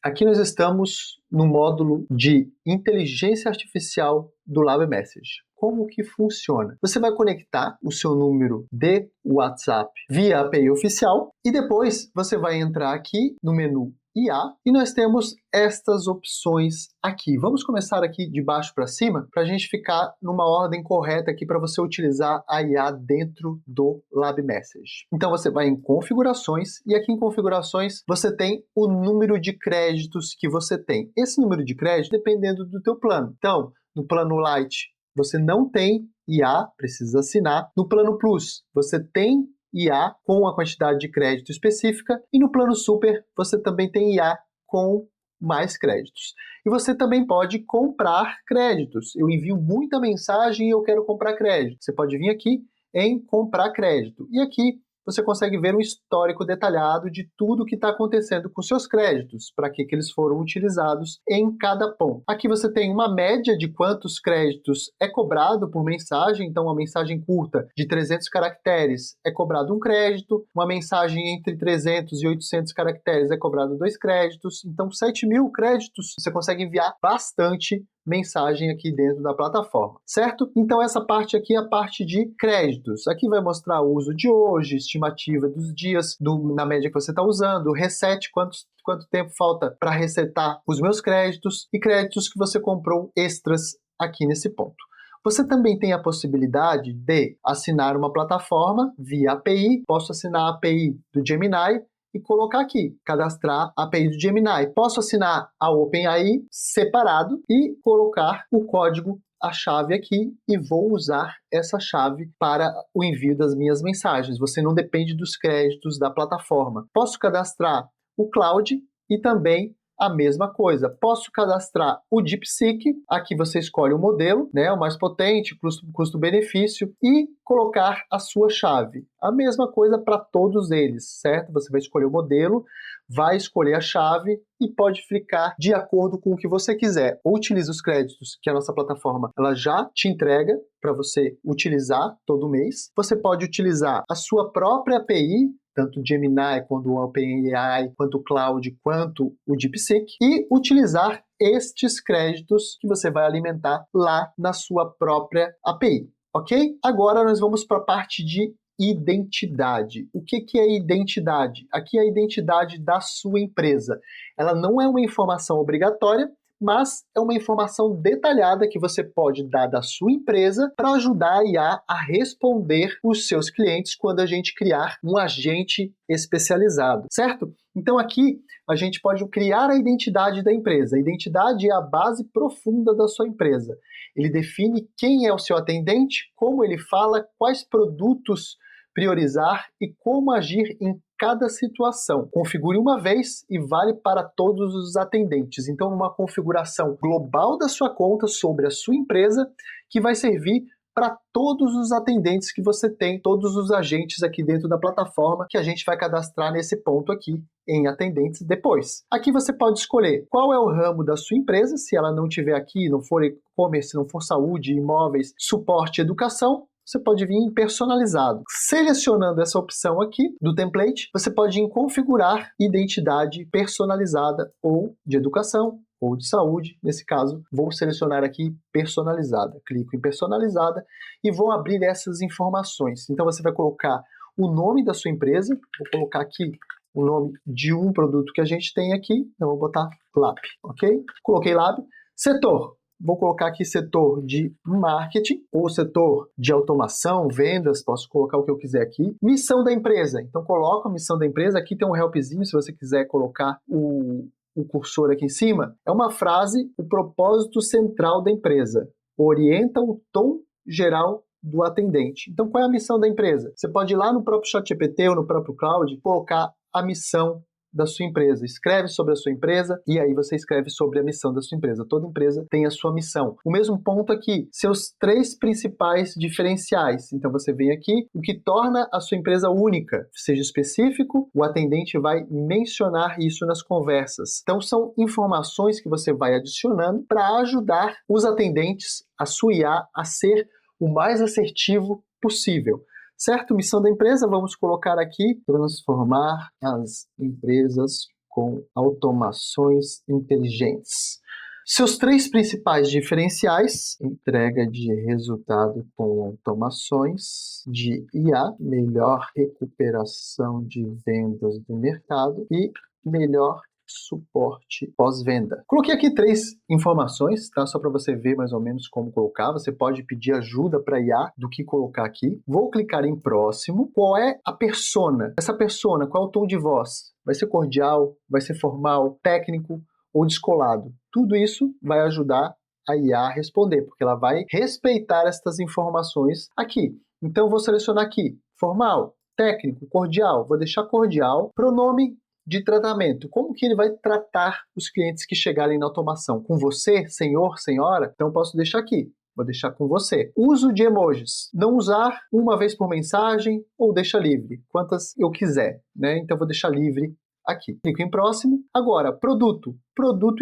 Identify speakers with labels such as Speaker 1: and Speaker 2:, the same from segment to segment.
Speaker 1: Aqui nós estamos no módulo de inteligência artificial do Lab Message. Como que funciona? Você vai conectar o seu número de WhatsApp via API oficial e depois você vai entrar aqui no menu IA e nós temos estas opções aqui. Vamos começar aqui de baixo para cima para a gente ficar numa ordem correta aqui para você utilizar a IA dentro do Lab Message. Então você vai em configurações e aqui em configurações você tem o número de créditos que você tem. Esse número de crédito dependendo do teu plano. Então, no plano Lite você não tem IA, precisa assinar. No plano Plus você tem IA com a quantidade de crédito específica e no plano Super você também tem IA com mais créditos. E você também pode comprar créditos. Eu envio muita mensagem e eu quero comprar crédito. Você pode vir aqui em comprar crédito. E aqui você consegue ver um histórico detalhado de tudo que está acontecendo com seus créditos, para que eles foram utilizados em cada ponto. Aqui você tem uma média de quantos créditos é cobrado por mensagem, então uma mensagem curta de 300 caracteres é cobrado um crédito, uma mensagem entre 300 e 800 caracteres é cobrado 2 créditos, então 7.000 créditos você consegue enviar bastante mensagem aqui dentro da plataforma, certo? Então essa parte aqui é a parte de créditos. Aqui vai mostrar o uso de hoje, estimativa dos dias, na média que você está usando, reset, quanto tempo falta para resetar os meus créditos e créditos que você comprou extras aqui nesse ponto. Você também tem a possibilidade de assinar uma plataforma via API. Posso assinar a API do Gemini e colocar aqui, cadastrar a API do Gemini. Posso assinar a OpenAI separado e colocar o código, a chave aqui, e vou usar essa chave para o envio das minhas mensagens. Você não depende dos créditos da plataforma. Posso cadastrar o Cloud e também a mesma coisa. Posso cadastrar o DeepSeek, aqui você escolhe o modelo, né, o mais potente, custo-benefício, e colocar a sua chave. A mesma coisa para todos eles, certo? Você vai escolher o modelo, vai escolher a chave e pode ficar de acordo com o que você quiser. Ou utilize os créditos que a nossa plataforma ela já te entrega para você utilizar todo mês. Você pode utilizar a sua própria API, tanto o Gemini, quanto o OpenAI, quanto o Cloud, quanto o DeepSeek, e utilizar estes créditos que você vai alimentar lá na sua própria API, ok? Agora nós vamos para a parte de identidade. O que é identidade? Aqui é a identidade da sua empresa. Ela não é uma informação obrigatória, mas é uma informação detalhada que você pode dar da sua empresa para ajudar a IA a responder os seus clientes quando a gente criar um agente especializado, certo? Então aqui a gente pode criar a identidade da empresa. A identidade é a base profunda da sua empresa. Ele define quem é o seu atendente, como ele fala, quais produtos priorizar e como agir em cada situação. Configure uma vez e vale para todos os atendentes. Então, uma configuração global da sua conta sobre a sua empresa que vai servir para todos os atendentes que você tem, todos os agentes aqui dentro da plataforma que a gente vai cadastrar nesse ponto aqui em atendentes depois. Aqui você pode escolher qual é o ramo da sua empresa, se ela não tiver aqui, não for e-commerce, não for saúde, imóveis, suporte, educação, você pode vir em personalizado. Selecionando essa opção aqui do template, você pode ir em configurar identidade personalizada ou de educação ou de saúde. Nesse caso, vou selecionar aqui personalizada. Clico em personalizada e vou abrir essas informações. Então você vai colocar o nome da sua empresa. Vou colocar aqui o nome de um produto que a gente tem aqui. Então vou botar Lab, ok? Coloquei Lab. Setor. Vou colocar aqui setor de marketing ou setor de automação, vendas, posso colocar o que eu quiser aqui. Missão da empresa, então coloco a missão da empresa, aqui tem um helpzinho se você quiser colocar o cursor aqui em cima. É uma frase, o propósito central da empresa, orienta o tom geral do atendente. Então qual é a missão da empresa? Você pode ir lá no próprio ChatGPT ou no próprio Cloud, colocar a missão da sua empresa. Escreve sobre a sua empresa e aí você escreve sobre a missão da sua empresa. Toda empresa tem a sua missão. O mesmo ponto aqui, seus 3 principais diferenciais. Então você vem aqui, o que torna a sua empresa única. Seja específico, o atendente vai mencionar isso nas conversas. Então são informações que você vai adicionando para ajudar os atendentes, a sua IA, a ser o mais assertivo possível. Certo? Missão da empresa, vamos colocar aqui, transformar as empresas com automações inteligentes. Seus 3 principais diferenciais: entrega de resultado com automações de IA, melhor recuperação de vendas do mercado e melhor suporte pós-venda. Coloquei aqui 3 informações, tá? Só para você ver mais ou menos como colocar. Você pode pedir ajuda para IA do que colocar aqui. Vou clicar em próximo. Qual é a persona? Essa persona, qual é o tom de voz? Vai ser cordial? Vai ser formal? Técnico? Ou descolado? Tudo isso vai ajudar a IA a responder, porque ela vai respeitar estas informações aqui. Então, eu vou selecionar aqui, formal, técnico, cordial. Vou deixar cordial. Pronome de tratamento. Como que ele vai tratar os clientes que chegarem na automação? Com você, senhor, senhora? Então, eu posso deixar aqui. Vou deixar com você. Uso de emojis. Não usar uma vez por mensagem ou deixa livre, quantas eu quiser, né? Então, eu vou deixar livre aqui. Clico em próximo. Agora, produto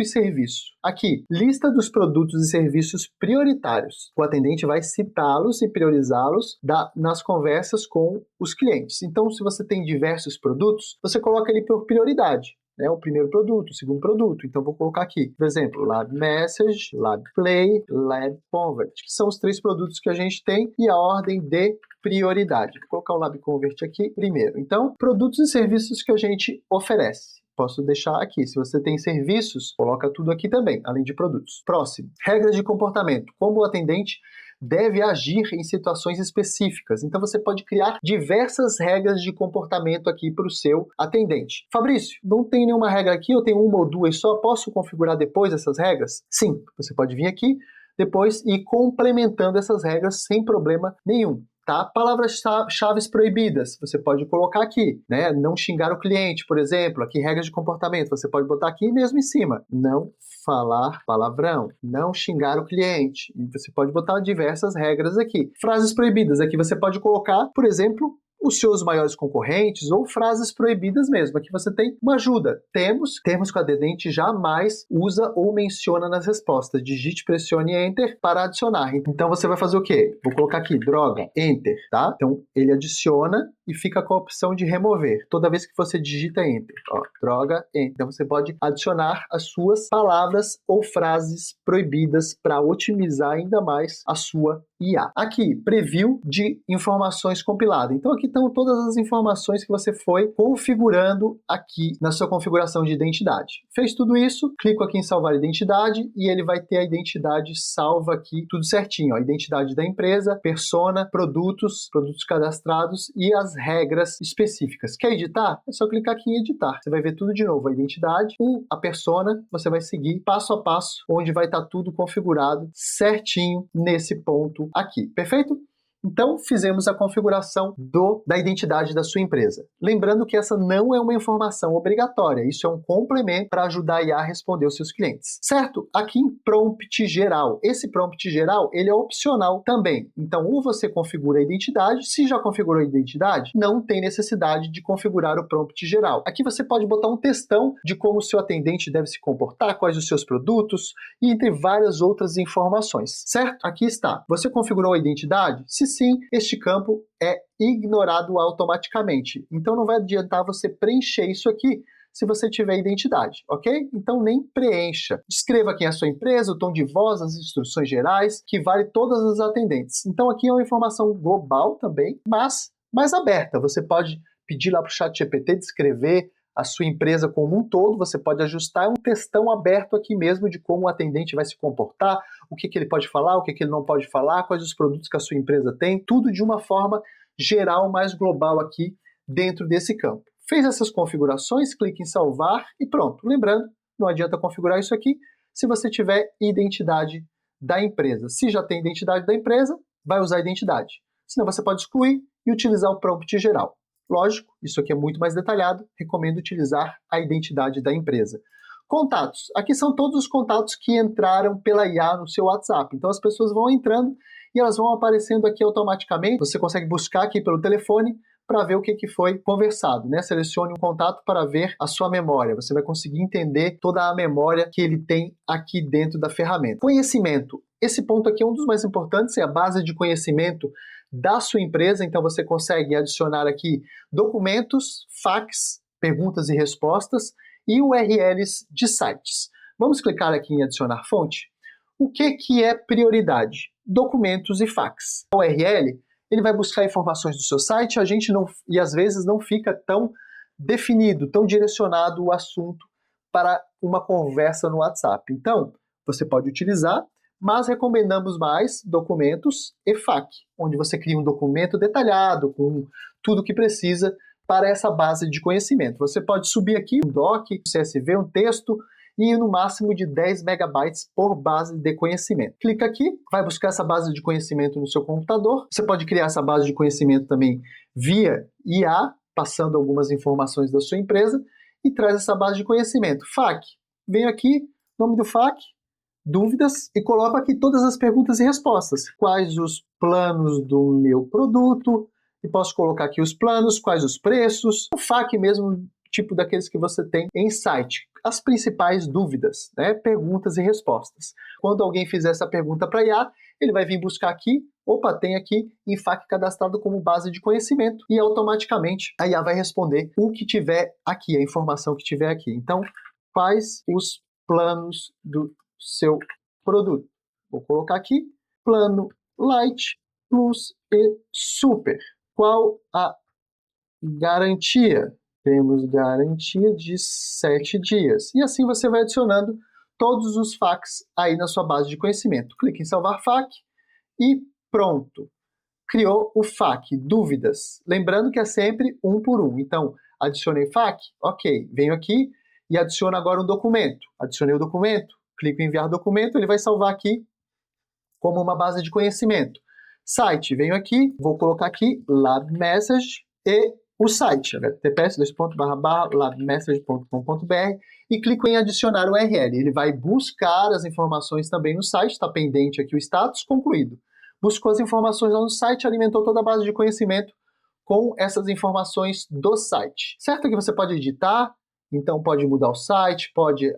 Speaker 1: e serviço. Aqui, lista dos produtos e serviços prioritários. O atendente vai citá-los e priorizá-los nas conversas com os clientes. Então, se você tem diversos produtos, você coloca ele por prioridade. Né, o primeiro produto, o segundo produto. Então, vou colocar aqui, por exemplo, Lab Message, Lab Play, Lab Convert, que são os 3 produtos que a gente tem e a ordem de prioridade. Vou colocar o Lab Convert aqui primeiro. Então, produtos e serviços que a gente oferece. Posso deixar aqui. Se você tem serviços, coloca tudo aqui também, além de produtos. Próximo, regras de comportamento. Como o atendente deve agir em situações específicas. Então, você pode criar diversas regras de comportamento aqui para o seu atendente. Fabrício, não tem nenhuma regra aqui, eu tenho 1 ou 2 só, posso configurar depois essas regras? Sim, você pode vir aqui depois e ir complementando essas regras sem problema nenhum. Tá? Palavras-chave proibidas, você pode colocar aqui, né? Não xingar o cliente, por exemplo, aqui regras de comportamento, você pode botar aqui mesmo em cima. Não falar palavrão, não xingar o cliente. E você pode botar diversas regras aqui. Frases proibidas, aqui você pode colocar, por exemplo, os seus maiores concorrentes ou frases proibidas mesmo. Aqui você tem uma ajuda. Termos que o atendente jamais usa ou menciona nas respostas. Digite, pressione Enter para adicionar. Então você vai fazer o quê? Vou colocar aqui, droga, Enter, tá? Então ele adiciona e fica com a opção de remover. Toda vez que você digita Enter, ó, droga, Enter. Então você pode adicionar as suas palavras ou frases proibidas para otimizar ainda mais a sua IA. Aqui, preview de informações compilada. Então aqui estão todas as informações que você foi configurando aqui na sua configuração de identidade. Fez tudo isso, clico aqui em salvar identidade e ele vai ter a identidade salva aqui, tudo certinho. Ó, identidade da empresa, persona, produtos cadastrados e as regras específicas. Quer editar? É só clicar aqui em editar. Você vai ver tudo de novo, a identidade, a persona, você vai seguir passo a passo, onde vai estar tudo configurado certinho nesse ponto aqui. Perfeito? Então, fizemos a configuração da identidade da sua empresa. Lembrando que essa não é uma informação obrigatória, isso é um complemento para ajudar a IA a responder os seus clientes. Certo? Aqui em prompt geral. Esse prompt geral, ele é opcional também. Então, ou você configura a identidade, se já configurou a identidade, não tem necessidade de configurar o prompt geral. Aqui você pode botar um textão de como o seu atendente deve se comportar, quais os seus produtos, e entre várias outras informações. Certo? Aqui está. Você configurou a identidade? Se sim, este campo é ignorado automaticamente. Então não vai adiantar você preencher isso aqui se você tiver identidade, ok? Então nem preencha. Descreva quem é a sua empresa, o tom de voz, as instruções gerais, que vale todas as atendentes. Então aqui é uma informação global também, mas mais aberta. Você pode pedir lá para o ChatGPT descrever a sua empresa como um todo, você pode ajustar um textão aberto aqui mesmo de como o atendente vai se comportar, o que ele pode falar, o que ele não pode falar, quais os produtos que a sua empresa tem, tudo de uma forma geral, mais global aqui dentro desse campo. Fez essas configurações, clique em salvar e pronto. Lembrando, não adianta configurar isso aqui se você tiver identidade da empresa. Se já tem identidade da empresa, vai usar a identidade. Senão você pode excluir e utilizar o prompt geral. Lógico, isso aqui é muito mais detalhado, recomendo utilizar a identidade da empresa. Contatos. Aqui são todos os contatos que entraram pela IA no seu WhatsApp. Então as pessoas vão entrando e elas vão aparecendo aqui automaticamente. Você consegue buscar aqui pelo telefone para ver o que foi conversado, né? Selecione um contato para ver a sua memória. Você vai conseguir entender toda a memória que ele tem aqui dentro da ferramenta. Conhecimento. Esse ponto aqui é um dos mais importantes, é a base de conhecimento da sua empresa, então você consegue adicionar aqui documentos, fax, perguntas e respostas e URLs de sites. Vamos clicar aqui em adicionar fonte. O que é prioridade? Documentos e fax. O URL, ele vai buscar informações do seu site, e às vezes não fica tão definido, tão direcionado o assunto para uma conversa no WhatsApp. Então, você pode utilizar, mas recomendamos mais documentos e FAQ, onde você cria um documento detalhado, com tudo o que precisa para essa base de conhecimento. Você pode subir aqui um doc, um CSV, um texto, e no máximo de 10 megabytes por base de conhecimento. Clica aqui, vai buscar essa base de conhecimento no seu computador. Você pode criar essa base de conhecimento também via IA, passando algumas informações da sua empresa, e traz essa base de conhecimento. FAQ, vem aqui, nome do FAQ, dúvidas, e coloco aqui todas as perguntas e respostas. Quais os planos do meu produto? E posso colocar aqui os planos, quais os preços. O FAQ mesmo, tipo daqueles que você tem em site. As principais dúvidas, né? Perguntas e respostas. Quando alguém fizer essa pergunta para a IA, ele vai vir buscar aqui, opa, tem aqui em FAQ cadastrado como base de conhecimento, e automaticamente a IA vai responder o que tiver aqui, a informação que tiver aqui. Então, quais os planos do seu produto? Vou colocar aqui, plano Light, Plus e Super. Qual a garantia? Temos garantia de 7 dias. E assim você vai adicionando todos os FAQs aí na sua base de conhecimento. Clique em salvar FAQ e pronto. Criou o FAQ. Dúvidas. Lembrando que é sempre um por um. Então, adicionei FAQ, ok. Venho aqui e adiciono agora um documento. Adicionei o documento, clico em enviar documento, ele vai salvar aqui como uma base de conhecimento. Site, venho aqui, vou colocar aqui Lab Message e o site, https://labmessage.com.br, e clico em adicionar o URL. Ele vai buscar as informações também no site, está pendente aqui o status, concluído. Buscou as informações lá no site, alimentou toda a base de conhecimento com essas informações do site. Certo que você pode editar, então pode mudar o site, pode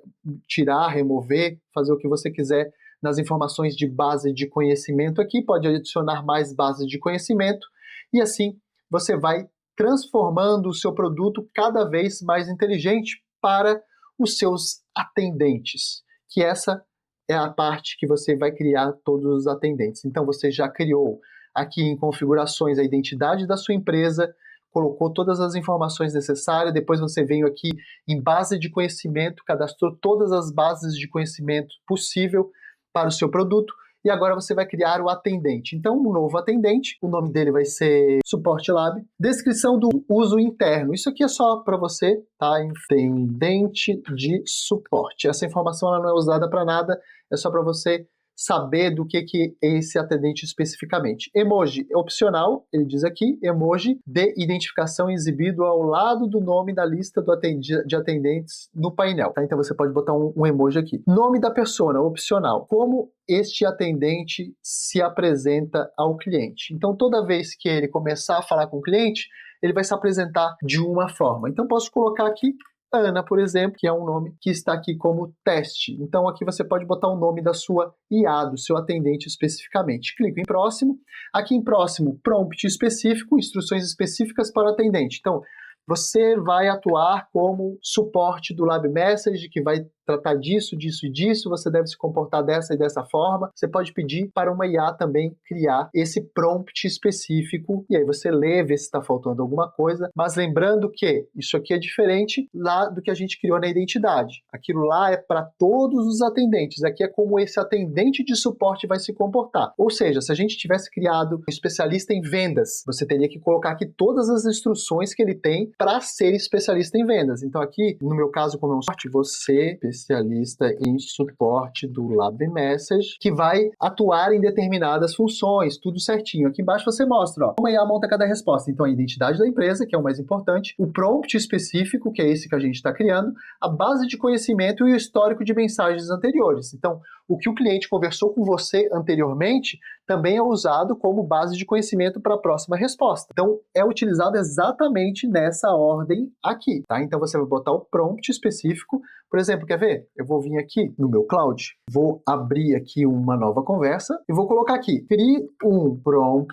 Speaker 1: tirar, remover, fazer o que você quiser nas informações de base de conhecimento aqui, pode adicionar mais bases de conhecimento, e assim você vai transformando o seu produto cada vez mais inteligente para os seus atendentes, que essa é a parte que você vai criar todos os atendentes. Então você já criou aqui em configurações a identidade da sua empresa, colocou todas as informações necessárias, depois você veio aqui em base de conhecimento, cadastrou todas as bases de conhecimento possível para o seu produto, e agora você vai criar o atendente. Então, um novo atendente, o nome dele vai ser Suporte Lab. Descrição do uso interno. Isso aqui é só para você, tá? Atendente de suporte. Essa informação ela não é usada para nada, é só para você saber do que é esse atendente especificamente. Emoji é opcional, ele diz aqui, emoji de identificação exibido ao lado do nome da lista de atendentes no painel. Tá? Então você pode botar um emoji aqui. Nome da persona, opcional. Como este atendente se apresenta ao cliente. Então toda vez que ele começar a falar com o cliente, ele vai se apresentar de uma forma. Então posso colocar aqui Ana, por exemplo, que é um nome que está aqui como teste. Então aqui você pode botar o nome da sua IA, do seu atendente especificamente. Clico em próximo. Aqui em próximo, prompt específico, instruções específicas para o atendente. Então, você vai atuar como suporte do Lab Message, que vai tratar disso, disso e disso, você deve se comportar dessa e dessa forma. Você pode pedir para uma IA também criar esse prompt específico, e aí você lê, vê se está faltando alguma coisa, mas lembrando que isso aqui é diferente lá do que a gente criou na identidade. Aquilo lá é para todos os atendentes, aqui é como esse atendente de suporte vai se comportar. Ou seja, se a gente tivesse criado um especialista em vendas, você teria que colocar aqui todas as instruções que ele tem para ser especialista em vendas. Então aqui, no meu caso, como é um suporte, você especialista em suporte do Lab Message, que vai atuar em determinadas funções, tudo certinho. Aqui embaixo você mostra, ó, como a IA monta cada resposta. Então, a identidade da empresa, que é o mais importante, o prompt específico, que é esse que a gente está criando, a base de conhecimento e o histórico de mensagens anteriores. Então, o que o cliente conversou com você anteriormente também é usado como base de conhecimento para a próxima resposta. Então, é utilizado exatamente nessa ordem aqui, tá? Então, você vai botar o prompt específico, Por exemplo, quer ver? Eu vou vir aqui no meu Cloud, vou abrir aqui uma nova conversa e vou colocar aqui, crie um prompt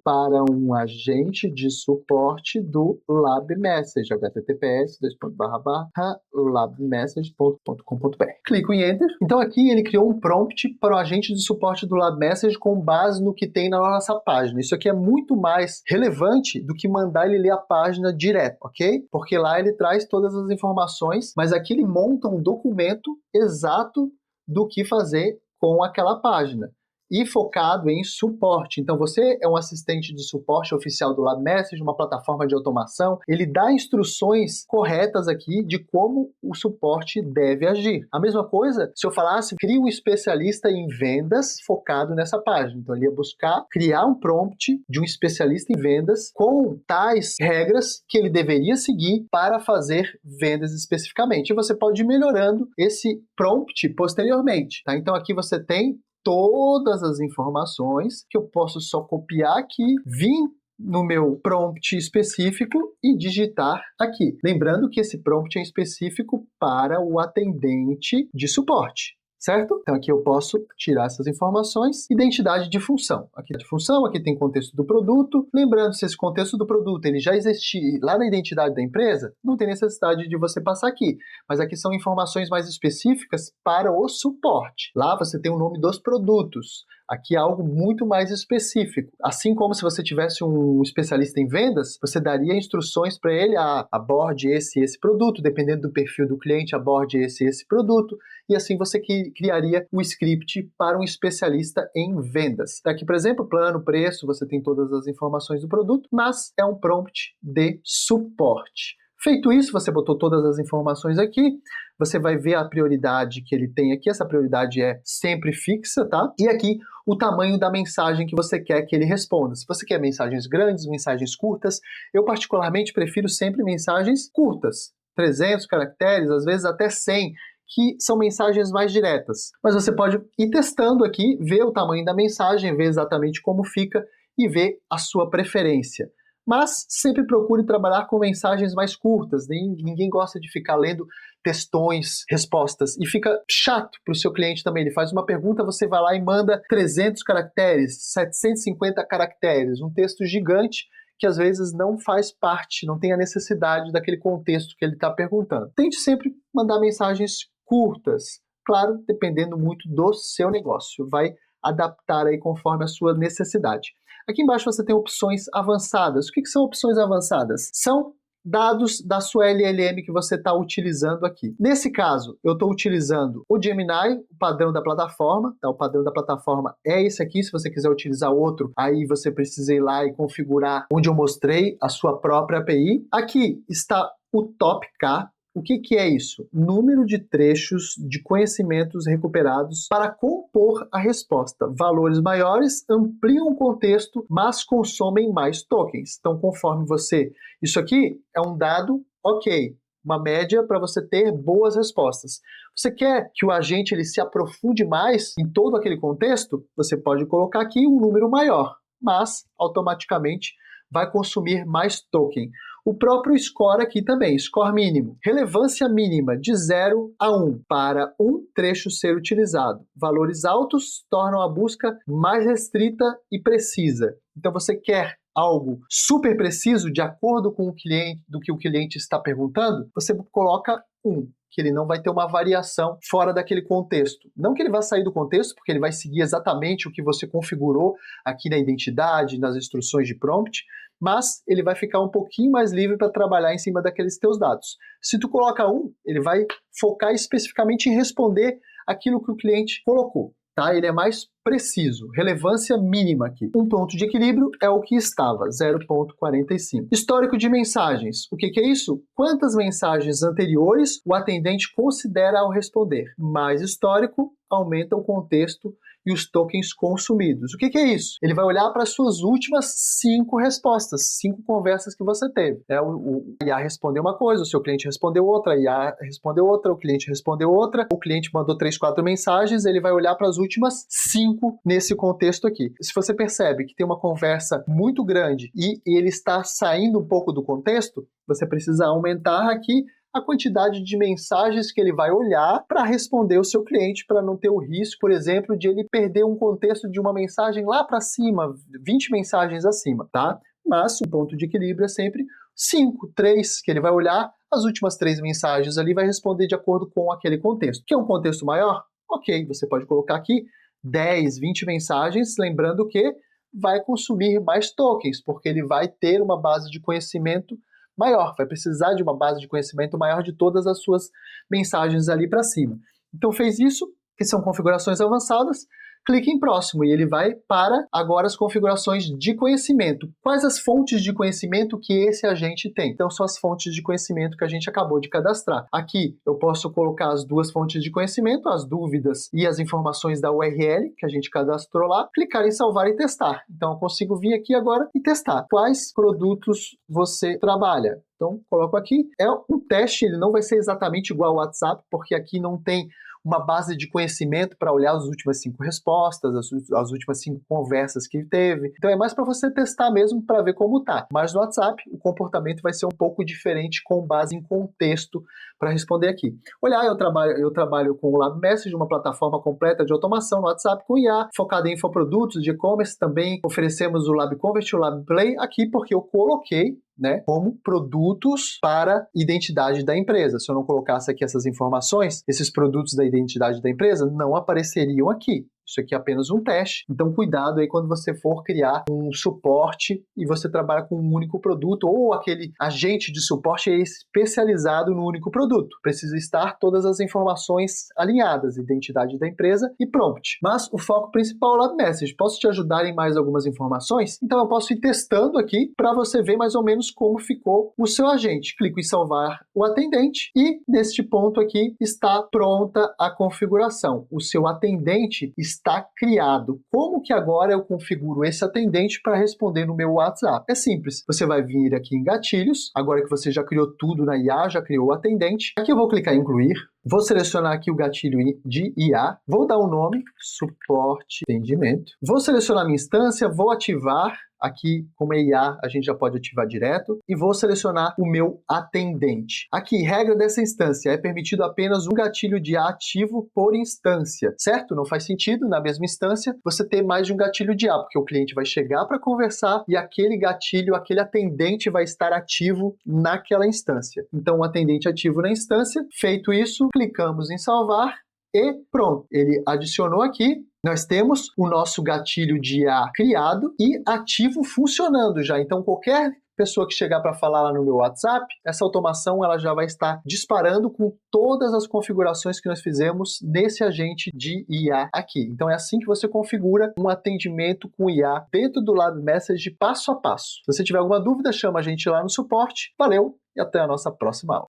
Speaker 1: para um agente de suporte do LabMessage, https://labmessage.com.br. Clico em Enter. Então aqui ele criou um prompt para o agente de suporte do LabMessage com base no que tem na nossa página. Isso aqui é muito mais relevante do que mandar ele ler a página direto, ok? Porque lá ele traz todas as informações, mas aqui ele monta um documento exato do que fazer com aquela página e focado em suporte. Então, você é um assistente de suporte oficial do LabMessage, uma plataforma de automação. Ele dá instruções corretas aqui de como o suporte deve agir. A mesma coisa se eu falasse, crie um especialista em vendas focado nessa página. Então, ele ia buscar criar um prompt de um especialista em vendas com tais regras que ele deveria seguir para fazer vendas especificamente. E você pode ir melhorando esse prompt posteriormente, tá? Então, aqui você tem todas as informações que eu posso só copiar aqui, vir no meu prompt específico e digitar aqui. Lembrando que esse prompt é específico para o atendente de suporte, certo? Então aqui eu posso tirar essas informações. Identidade de função. Aqui de função, aqui tem contexto do produto. Lembrando, se esse contexto do produto ele já existir lá na identidade da empresa, não tem necessidade de você passar aqui. Mas aqui são informações mais específicas para o suporte. Lá você tem o nome dos produtos. Aqui é algo muito mais específico. Assim como se você tivesse um especialista em vendas, você daria instruções para ele, aborde esse e esse produto, dependendo do perfil do cliente, aborde esse e esse produto, e assim você criaria o script para um especialista em vendas. Aqui, por exemplo, plano, preço, você tem todas as informações do produto, mas é um prompt de suporte. Feito isso, você botou todas as informações aqui, você vai ver a prioridade que ele tem aqui, essa prioridade é sempre fixa, tá? E aqui o tamanho da mensagem que você quer que ele responda. Se você quer mensagens grandes, mensagens curtas, eu particularmente prefiro sempre mensagens curtas, 300 caracteres, às vezes até 100, que são mensagens mais diretas. Mas você pode ir testando aqui, ver o tamanho da mensagem, ver exatamente como fica e ver a sua preferência. Mas sempre procure trabalhar com mensagens mais curtas. Ninguém gosta de ficar lendo textões, respostas. E fica chato para o seu cliente também. Ele faz uma pergunta, você vai lá e manda 300 caracteres, 750 caracteres. Um texto gigante que às vezes não faz parte, não tem a necessidade daquele contexto que ele está perguntando. Tente sempre mandar mensagens curtas. Claro, dependendo muito do seu negócio. Vai adaptar aí conforme a sua necessidade. Aqui embaixo você tem opções avançadas. O que são opções avançadas? São dados da sua LLM que você está utilizando aqui. Nesse caso, eu estou utilizando o Gemini, o padrão da plataforma. Tá? O padrão da plataforma é esse aqui. Se você quiser utilizar outro, aí você precisa ir lá e configurar onde eu mostrei a sua própria API. Aqui está o TopK. O que é isso? Número de trechos de conhecimentos recuperados para compor a resposta. Valores maiores ampliam o contexto, mas consomem mais tokens. Então, conforme você... Isso aqui é um dado, ok, uma média para você ter boas respostas. Você quer que o agente ele se aprofunde mais em todo aquele contexto? Você pode colocar aqui um número maior, mas automaticamente vai consumir mais token. O próprio score aqui também, score mínimo. Relevância mínima de 0 a 1 para um trecho ser utilizado. Valores altos tornam a busca mais restrita e precisa. Então você quer algo super preciso de acordo com o cliente, do que o cliente está perguntando, você coloca 1. Que ele não vai ter uma variação fora daquele contexto. Não que ele vá sair do contexto, porque ele vai seguir exatamente o que você configurou aqui na identidade, nas instruções de prompt, mas ele vai ficar um pouquinho mais livre para trabalhar em cima daqueles teus dados. Se tu coloca 1, ele vai focar especificamente em responder aquilo que o cliente colocou. Tá? Ele é mais preciso. Relevância mínima aqui. Um ponto de equilíbrio é o que estava, 0,45. Histórico de mensagens. O que é isso? Quantas mensagens anteriores o atendente considera ao responder? Mais histórico, aumenta o contexto e os tokens consumidos. O que é isso? Ele vai olhar para as suas últimas 5 respostas, 5 conversas que você teve. O IA respondeu uma coisa, o seu cliente respondeu outra, a IA respondeu outra, o cliente respondeu outra, o cliente mandou 3, 4 mensagens, ele vai olhar para as últimas 5 nesse contexto aqui. Se você percebe que tem uma conversa muito grande e ele está saindo um pouco do contexto, você precisa aumentar aqui a quantidade de mensagens que ele vai olhar para responder o seu cliente, para não ter o risco, por exemplo, de ele perder um contexto de uma mensagem lá para cima, 20 mensagens acima, tá? Mas o ponto de equilíbrio é sempre 5, 3, que ele vai olhar as últimas 3 mensagens ali, vai responder de acordo com aquele contexto. Quer um contexto maior? Ok, você pode colocar aqui 10, 20 mensagens, lembrando que vai consumir mais tokens, porque ele vai ter uma base de conhecimento maior, vai precisar de uma base de conhecimento maior de todas as suas mensagens ali para cima. Então fez isso, que são configurações avançadas, clique em próximo e ele vai para agora as configurações de conhecimento. Quais as fontes de conhecimento que esse agente tem? Então são as fontes de conhecimento que a gente acabou de cadastrar. Aqui eu posso colocar as 2 fontes de conhecimento, as dúvidas e as informações da URL que a gente cadastrou lá, clicar em salvar e testar. Então eu consigo vir aqui agora e testar. Quais produtos você trabalha? Então coloco aqui, é um teste, ele não vai ser exatamente igual ao WhatsApp, porque aqui não tem uma base de conhecimento para olhar as últimas 5 respostas, as últimas 5 conversas que teve. Então é mais para você testar mesmo para ver como tá. Mas no WhatsApp o comportamento vai ser um pouco diferente com base em contexto para responder aqui. Olhar, eu trabalho com o Lab Message, uma plataforma completa de automação no WhatsApp com IA, focada em infoprodutos de e-commerce. Também oferecemos o Lab Convert e o Lab Play aqui porque eu coloquei como produtos para identidade da empresa. Se eu não colocasse aqui essas informações, esses produtos da identidade da empresa não apareceriam aqui. Isso aqui é apenas um teste, então cuidado aí quando você for criar um suporte e você trabalha com um único produto ou aquele agente de suporte é especializado no único produto. Precisa estar todas as informações alinhadas, identidade da empresa e prompt. Mas o foco principal é o Lab Message. Posso te ajudar em mais algumas informações? Então eu posso ir testando aqui para você ver mais ou menos como ficou o seu agente. Clico em salvar o atendente e neste ponto aqui está pronta a configuração. O seu atendente está criado. Como que agora eu configuro esse atendente para responder no meu WhatsApp? É simples. Você vai vir aqui em gatilhos, agora que você já criou tudo na IA, já criou o atendente. Aqui eu vou clicar em incluir. Vou selecionar aqui o gatilho de IA, vou dar um nome, suporte atendimento. Vou selecionar minha instância, vou ativar. Aqui, como é IA, a gente já pode ativar direto. E vou selecionar o meu atendente. Aqui, regra dessa instância, é permitido apenas um gatilho de IA ativo por instância, certo? Não faz sentido, na mesma instância, você ter mais de um gatilho de IA, porque o cliente vai chegar para conversar e aquele gatilho, aquele atendente vai estar ativo naquela instância. Então, o atendente ativo na instância. Feito isso, clicamos em salvar e pronto. Ele adicionou aqui. Nós temos o nosso gatilho de IA criado e ativo funcionando já. Então, qualquer pessoa que chegar para falar lá no meu WhatsApp, essa automação ela já vai estar disparando com todas as configurações que nós fizemos nesse agente de IA aqui. Então, é assim que você configura um atendimento com IA dentro do Lab Message passo a passo. Se você tiver alguma dúvida, chama a gente lá no suporte. Valeu e até a nossa próxima aula.